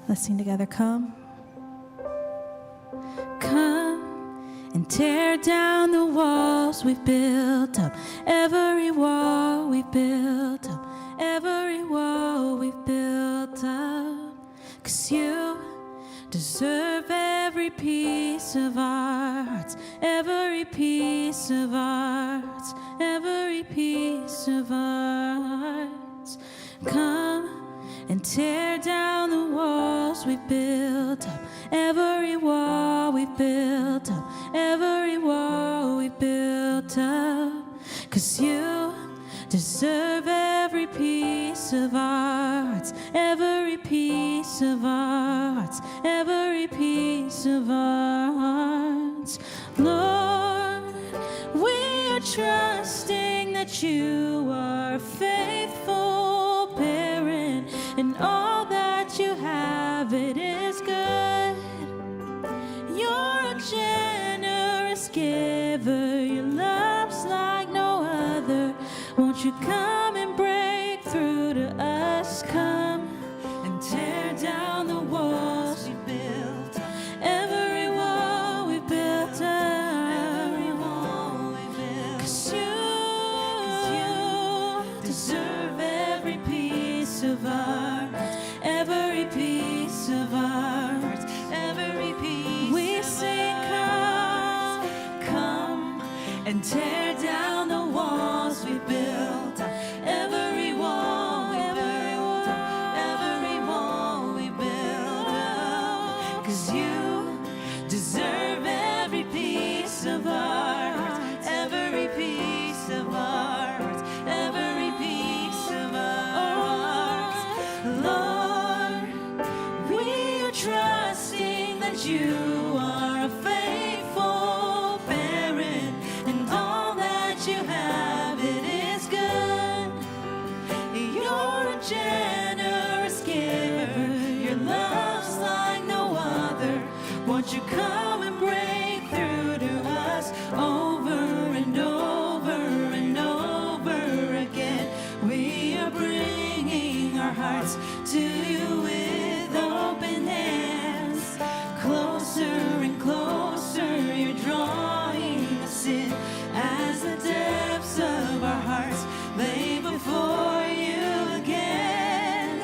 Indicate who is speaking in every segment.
Speaker 1: Let's sing together. Come. Come and tear down the walls we've built up. Every wall we've built up. Every wall we've built up. 'Cause you deserve every piece of our hearts. Every piece of our hearts. Every piece of our hearts. Come and tear down the walls we've built up. Every wall we've built up. Every wall we've built up. 'Cause you deserve every piece of our hearts. Every piece of our hearts. Every piece of our hearts. Lord, we are trusting that you are a faithful parent, and all that you have, it is good. You're a generous giver. Your love's like no other. Won't you come and break through to us? Come and tear down the walls you built. Every wall we built up. Every wall we built. 'Cause you deserve every piece of our hearts. Every piece of our hearts. Every piece. We sing, come, come and tear down the walls we built. Every wall, every wall, every wall we built up. 'Cause you deserve every piece of our hearts. Every piece of our hearts. Every piece of our hearts. Lord, we are trusting that you are a faithful parent, and all that you have, it is good. You're a generous giver. Your love's like no other. Won't you come and break through to us over and over and over again? We are bringing our hearts to you with open hands. Closer and closer, you're drawing us in as the depths of our hearts lay before you again.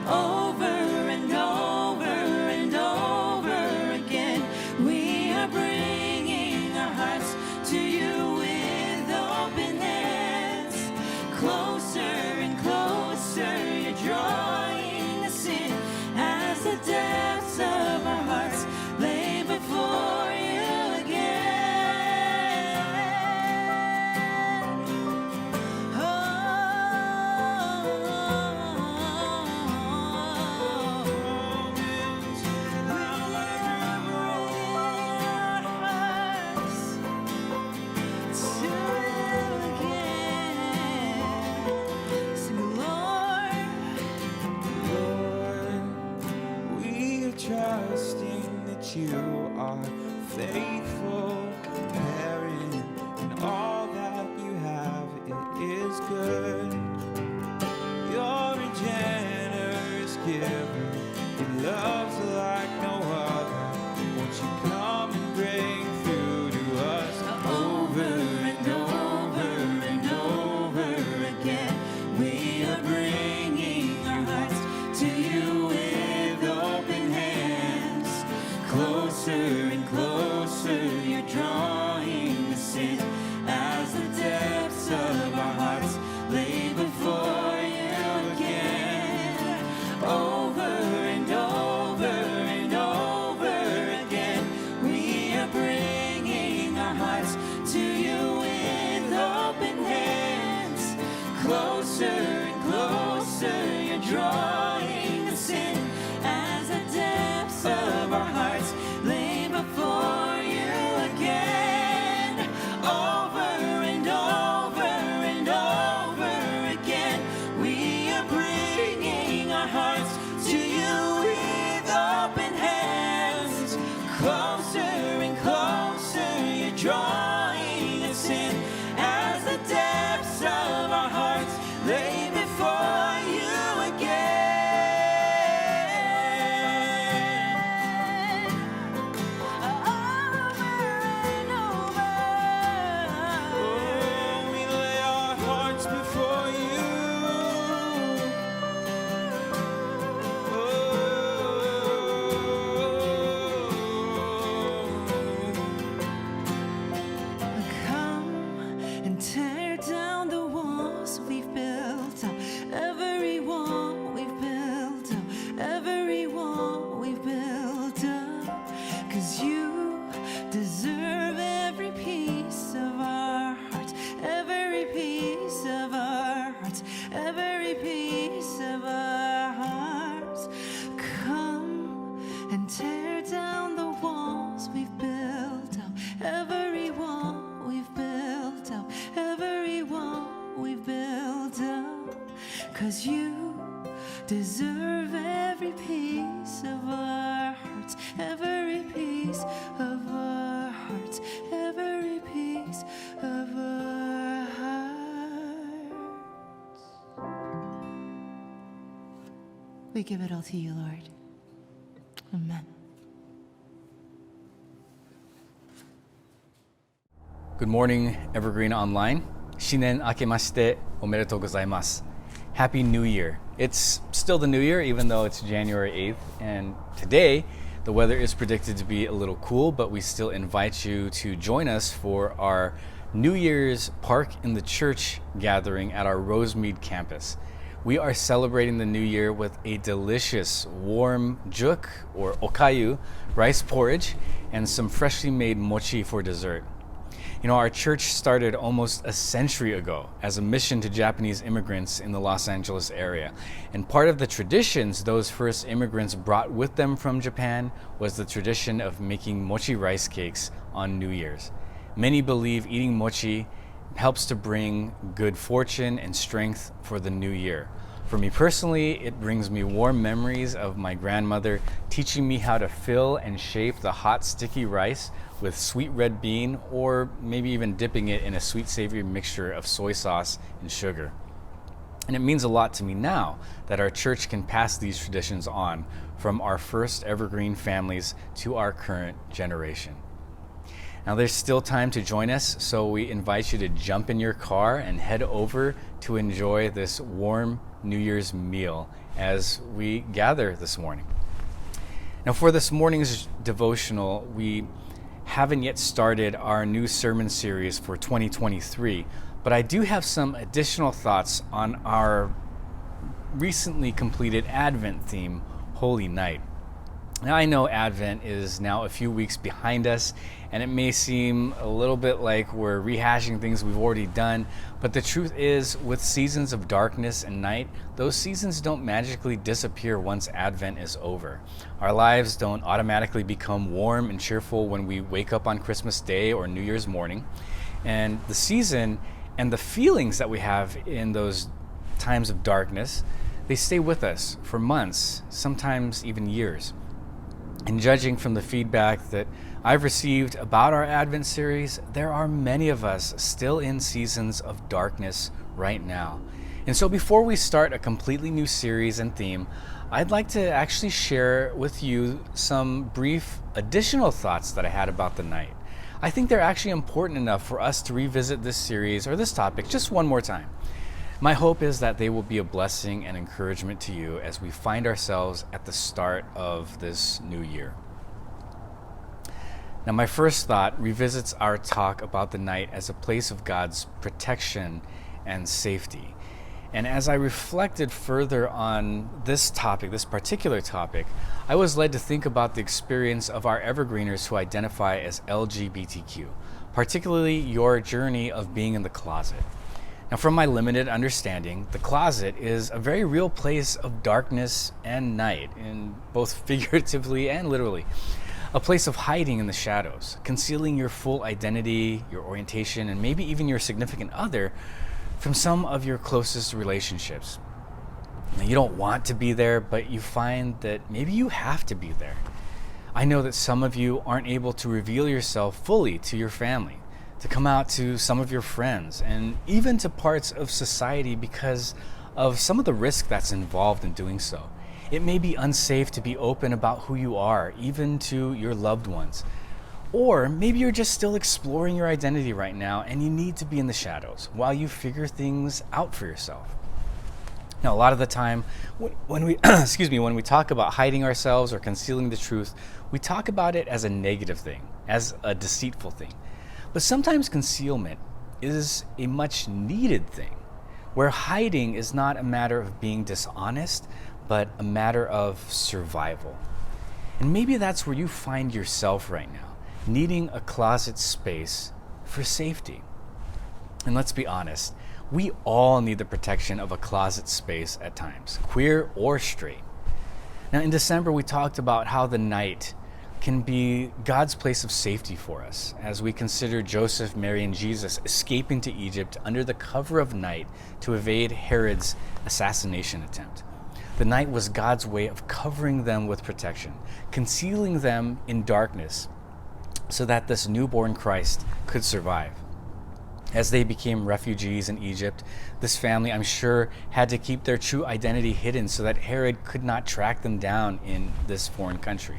Speaker 1: Over and over and over again, we are bringing our hearts to you with open hands. Closer and closer, you're drawing us in as the depths of our hearts lay before you again.
Speaker 2: Trusting that you are faithful parent, and all that you have, it is good. You're a generous giver. Your love's like no other. Won't you come and break through to us over and over and over again? We are bringing our hearts to you with open hands. Closer and closer, you're drawing us in as the depths of our hearts lay before you again. Over and over and over again, we are bringing our hearts to you with open hands. Closer and closer, you're drawing us in as the depths of our hearts lay before you again. Over and over and over again, we are bringing our hearts to you with open hands. Closer and closer, you're drawing us in as the depths of our hearts lay before you again.
Speaker 1: 'cause you deserve every piece of our hearts, every piece of our hearts, every piece of our hearts. We give it all to you, Lord. Amen.
Speaker 3: Good morning, Evergreen Online. 新年明けましておめでとうございます. Happy New Year. It's still the new year, even though it's January 8th. And today, the weather is predicted to be a little cool, but we still invite you to join us for our New Year's Park in the Church gathering at our Rosemead campus. We are celebrating the new year with a delicious warm juk or okayu, rice porridge, and some freshly made mochi for dessert. You know, our church started almost a century ago as a mission to Japanese immigrants in the Los Angeles area. And part of the traditions those first immigrants brought with them from Japan was the tradition of making mochi rice cakes on New Year's. Many believe eating mochi helps to bring good fortune and strength for the new year. For me personally, it brings me warm memories of my grandmother teaching me how to fill and shape the hot, sticky rice with sweet red bean, or maybe even dipping it in a sweet, savory mixture of soy sauce and sugar. And it means a lot to me now that our church can pass these traditions on from our first Evergreen families to our current generation. Now there's still time to join us, so we invite you to jump in your car and head over to enjoy this warm New Year's meal as we gather this morning. Now for this morning's devotional, we haven't yet started our new sermon series for 2023, but I do have some additional thoughts on our recently completed Advent theme, Holy Night. Now I know Advent is now a few weeks behind us, and it may seem a little bit like we're rehashing things we've already done, but the truth is, with seasons of darkness and night, those seasons don't magically disappear once Advent is over. Our lives don't automatically become warm and cheerful when we wake up on Christmas Day or New Year's morning, and the season and the feelings that we have in those times of darkness, they stay with us for months, sometimes even years. And judging from the feedback that I've received about our Advent series, there are many of us still in seasons of darkness right now. And so before we start a completely new series and theme, I'd like to actually share with you some brief additional thoughts that I had about the night. I think they're actually important enough for us to revisit this series or this topic just one more time. My hope is that they will be a blessing and encouragement to you as we find ourselves at the start of this new year. Now, my first thought revisits our talk about the night as a place of God's protection and safety. And as I reflected further on this topic, this particular topic, I was led to think about the experience of our Evergreeners who identify as LGBTQ, particularly your journey of being in the closet. Now, from my limited understanding, the closet is a very real place of darkness and night, in both figuratively and literally. A place of hiding in the shadows, concealing your full identity, your orientation, and maybe even your significant other from some of your closest relationships. Now, you don't want to be there, but you find that maybe you have to be there. I know that some of you aren't able to reveal yourself fully to your family, to come out to some of your friends, and even to parts of society because of some of the risk that's involved in doing so. It may be unsafe to be open about who you are, even to your loved ones. Or maybe you're just still exploring your identity right now and you need to be in the shadows while you figure things out for yourself. Now, a lot of the time when we when we talk about hiding ourselves or concealing the truth, we talk about it as a negative thing, as a deceitful thing. But sometimes concealment is a much needed thing, where hiding is not a matter of being dishonest, but a matter of survival. And maybe that's where you find yourself right now, needing a closet space for safety. And let's be honest, we all need the protection of a closet space at times, queer or straight. Now, in December, we talked about how the night can be God's place of safety for us as we consider Joseph, Mary, and Jesus escaping to Egypt under the cover of night to evade Herod's assassination attempt. The night was God's way of covering them with protection, concealing them in darkness so that this newborn Christ could survive. As they became refugees in Egypt, this family, I'm sure, had to keep their true identity hidden so that Herod could not track them down in this foreign country.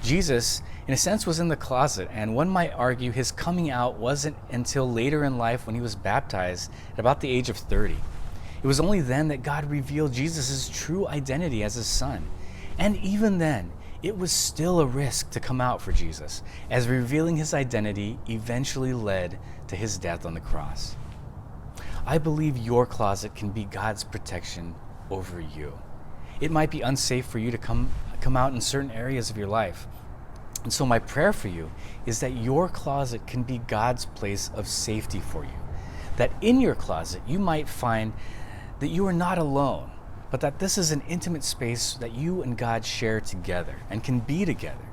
Speaker 3: Jesus, in a sense, was in the closet, and one might argue his coming out wasn't until later in life when he was baptized at about the age of 30. It was only then that God revealed Jesus' true identity as his son. And even then, it was still a risk to come out for Jesus, as revealing his identity eventually led to his death on the cross. I believe your closet can be God's protection over you. It might be unsafe for you to come out in certain areas of your life. And so my prayer for you is that your closet can be God's place of safety for you. That in your closet you might find that you are not alone, but that this is an intimate space that you and God share together and can be together.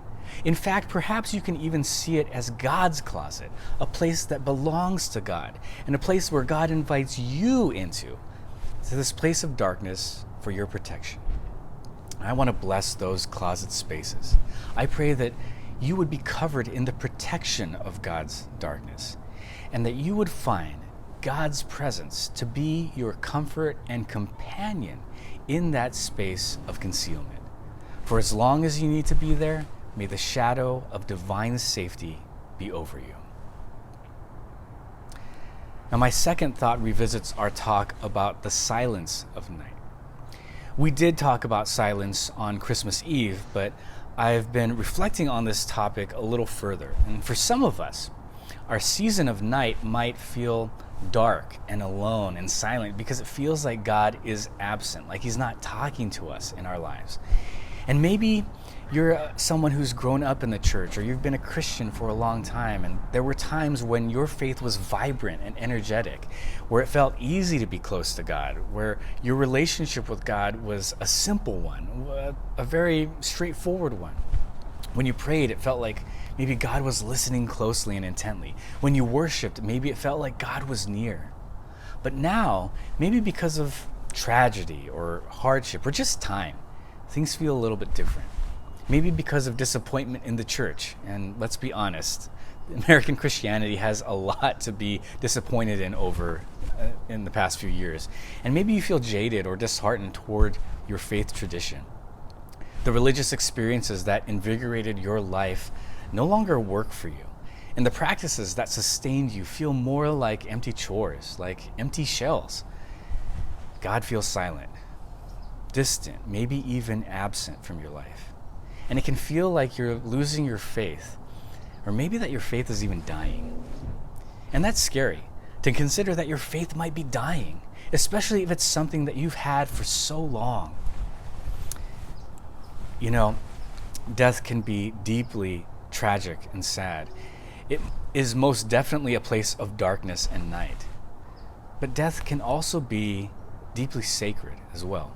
Speaker 3: In fact, perhaps you can even see it as God's closet, a place that belongs to God, and a place where God invites you into, to this place of darkness for your protection. I want to bless those closet spaces. I pray that you would be covered in the protection of God's darkness, and that you would find God's presence to be your comfort and companion in that space of concealment. For as long as you need to be there, may the shadow of divine safety be over you. Now, my second thought revisits our talk about the silence of night. We did talk about silence on Christmas Eve, but I've been reflecting on this topic a little further. And for some of us, our season of night might feel dark and alone and silent because it feels like God is absent, like he's not talking to us in our lives. And maybe you're someone who's grown up in the church, or you've been a Christian for a long time, and there were times when your faith was vibrant and energetic, where it felt easy to be close to God, where your relationship with God was a simple one, a very straightforward one. When you prayed, it felt like maybe God was listening closely and intently. When you worshiped, maybe it felt like God was near. But now, maybe because of tragedy or hardship or just time, things feel a little bit different. Maybe because of disappointment in the church. And let's be honest, American Christianity has a lot to be disappointed in over in the past few years. And maybe you feel jaded or disheartened toward your faith tradition. The religious experiences that invigorated your life no longer work for you. And the practices that sustained you feel more like empty chores, like empty shells. God feels silent, distant, maybe even absent from your life. And it can feel like you're losing your faith, or maybe that your faith is even dying. And that's scary, to consider that your faith might be dying, especially if it's something that you've had for so long. You know, death can be deeply tragic and sad. It is most definitely a place of darkness and night. But death can also be deeply sacred as well.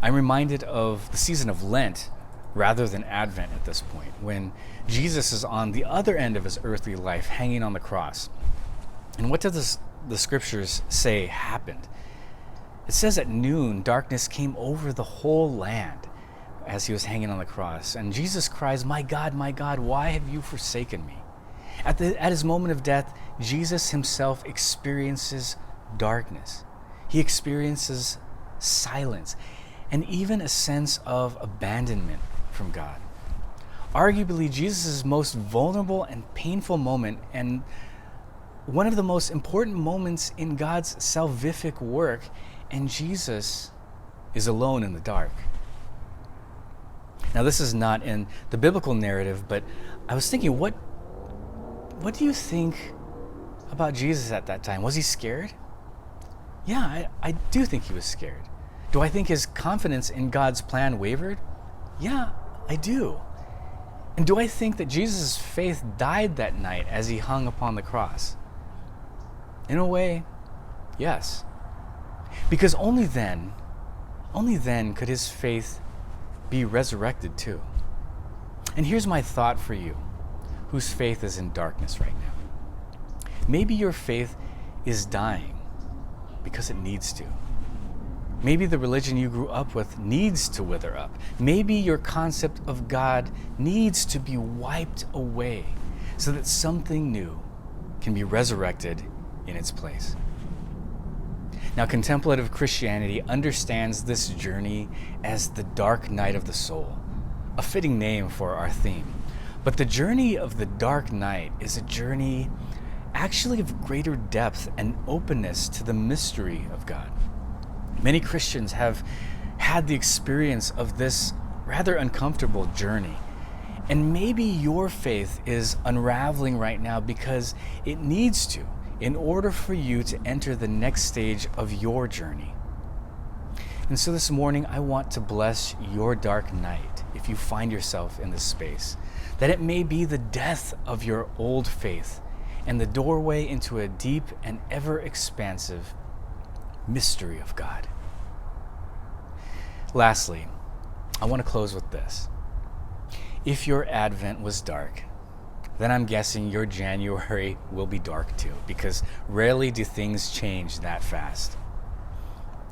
Speaker 3: I'm reminded of the season of Lent rather than Advent at this point, when Jesus is on the other end of his earthly life, hanging on the cross. And what does the scriptures say happened? It says at noon, darkness came over the whole land as he was hanging on the cross. And Jesus cries, my God, why have you forsaken me?" At his moment of death, Jesus himself experiences darkness. He experiences silence and even a sense of abandonment from God. Arguably, Jesus' most vulnerable and painful moment, and one of the most important moments in God's salvific work, and Jesus is alone in the dark. Now, this is not in the biblical narrative, but I was thinking, what do you think about Jesus at that time? Was he scared? Yeah, I do think he was scared. Do I think his confidence in God's plan wavered? Yeah, I do. And do I think that Jesus' faith died that night as he hung upon the cross? In a way, yes. Because only then could his faith be resurrected too. And here's my thought for you, whose faith is in darkness right now. Maybe your faith is dying because it needs to. Maybe the religion you grew up with needs to wither up. Maybe your concept of God needs to be wiped away so that something new can be resurrected in its place. Now, contemplative Christianity understands this journey as the dark night of the soul, a fitting name for our theme. But the journey of the dark night is a journey actually of greater depth and openness to the mystery of God. Many Christians have had the experience of this rather uncomfortable journey. And maybe your faith is unraveling right now because it needs to, in order for you to enter the next stage of your journey. And so this morning, I want to bless your dark night if you find yourself in this space, that it may be the death of your old faith and the doorway into a deep and ever expansive mystery of God. Lastly, I want to close with this. If your Advent was dark, then I'm guessing your January will be dark too, because rarely do things change that fast.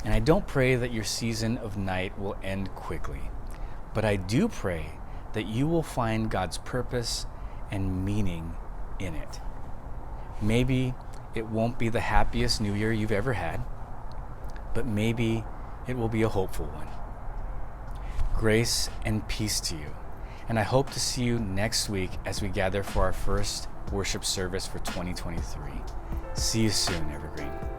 Speaker 3: And I don't pray that your season of night will end quickly, but I do pray that you will find God's purpose and meaning in it. Maybe it won't be the happiest New Year you've ever had, but maybe it will be a hopeful one. Grace and peace to you. And I hope to see you next week as we gather for our first worship service for 2023. See you soon, Evergreen.